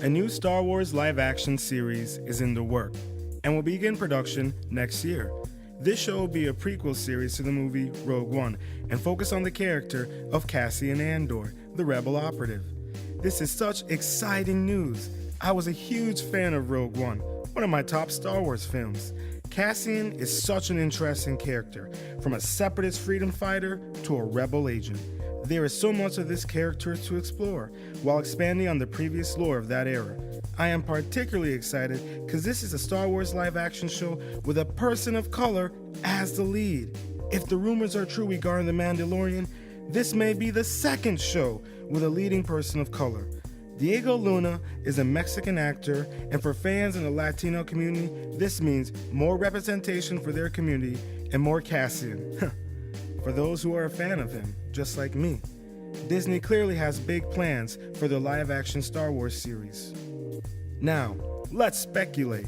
A new Star Wars live-action series is in the work and will begin production next year. This show will be a prequel series to the movie Rogue One and focus on the character of Cassian Andor, the Rebel operative. This is such exciting news. I was a huge fan of Rogue One, one of my top Star Wars films. Cassian is such an interesting character, from a separatist freedom fighter to a rebel agent. There is so much of this character to explore, while expanding on the previous lore of that era. I am particularly excited because this is a Star Wars live-action show with a person of color as the lead. If the rumors are true regarding The Mandalorian, this may be the second show with a leading person of color. Diego Luna is a Mexican actor, and for fans in the Latino community, this means more representation for their community and more Cassian. For those who are a fan of him, just like me. Disney clearly has big plans for the live-action Star Wars series. Now, let's speculate.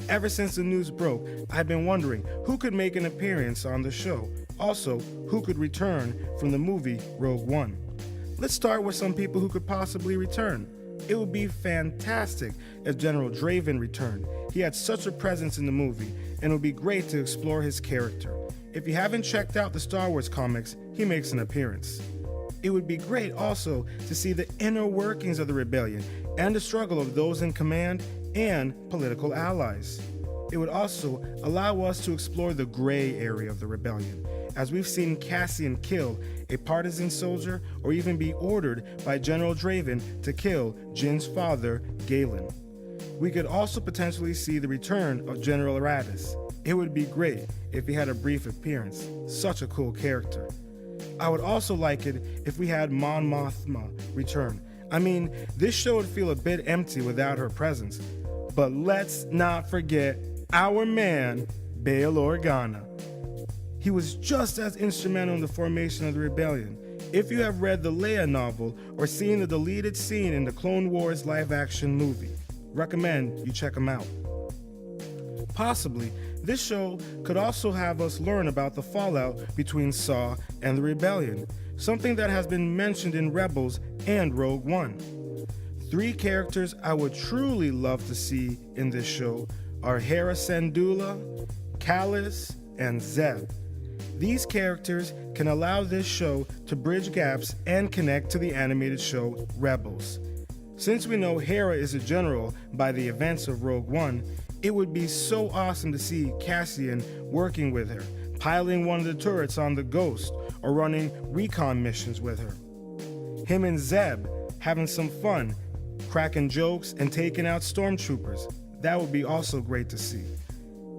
Ever since the news broke, I've been wondering who could make an appearance on the show. Also, who could return from the movie Rogue One. Let's start with some people who could possibly return. It would be fantastic if General Draven returned. He had such a presence in the movie, and it would be great to explore his character. If you haven't checked out the Star Wars comics, he makes an appearance. It would be great also to see the inner workings of the rebellion and the struggle of those in command and political allies. It would also allow us to explore the gray area of the rebellion, as we've seen Cassian kill a partisan soldier or even be ordered by General Draven to kill Jin's father, Galen. We could also potentially see the return of General Aratus. It would be great if he had a brief appearance. Such a cool character. I would also like it if we had Mon Mothma return. I mean, this show would feel a bit empty without her presence. But let's not forget our man, Bail Organa. He was just as instrumental in the formation of the rebellion. If you have read the Leia novel or seen the deleted scene in the Clone Wars live-action movie, recommend you check him out. Possibly, this show could also have us learn about the fallout between Saw and the rebellion, something that has been mentioned in Rebels and Rogue One. 3 characters I would truly love to see in this show are Hera Syndulla, Kallus, and Zeb. These characters can allow this show to bridge gaps and connect to the animated show Rebels. Since we know Hera is a general by the events of Rogue One, it would be so awesome to see Cassian working with her, piloting one of the turrets on the Ghost, or running recon missions with her. Him and Zeb having some fun, cracking jokes and taking out stormtroopers. That would be also great to see.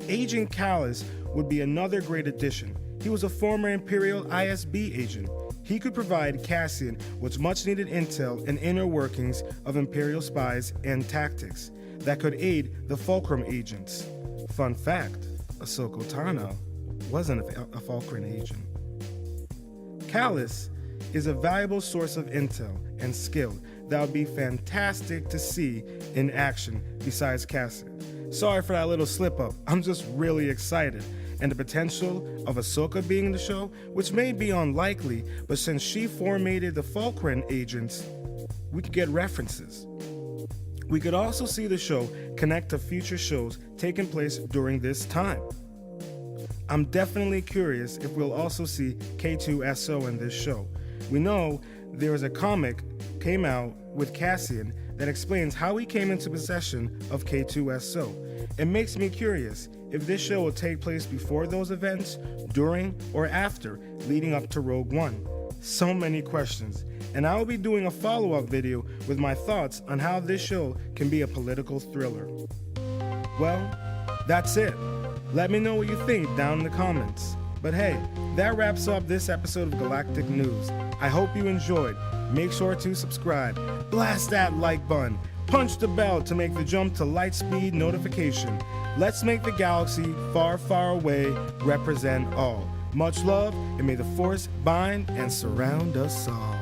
Agent Kallus would be another great addition. He was a former Imperial ISB agent. He could provide Cassian with much needed intel and inner workings of Imperial spies and tactics that could aid the Fulcrum agents. Fun fact, Ahsoka Tano wasn't a Fulcrum agent. Kallus is a valuable source of intel and skill that would be fantastic to see in action besides Cassian. Sorry for that little slip up, I'm just really excited. And the potential of Ahsoka being in the show, which may be unlikely, but since she formatted the Fulcrum agents, we could get references. We could also see the show connect to future shows taking place during this time. I'm definitely curious if we'll also see K2SO in this show. We know there is a comic came out with Cassian that explains how he came into possession of K2SO. It makes me curious if this show will take place before those events, during, or after, leading up to Rogue One. So many questions, and I will be doing a follow-up video with my thoughts on how this show can be a political thriller. Well, that's it. Let me know what you think down in the comments. But hey, that wraps up this episode of Galactic News. I hope you enjoyed. Make sure to subscribe, blast that like button, punch the bell to make the jump to light speed notification. Let's make the galaxy far, far away represent all. Much love, and may the Force bind and surround us all.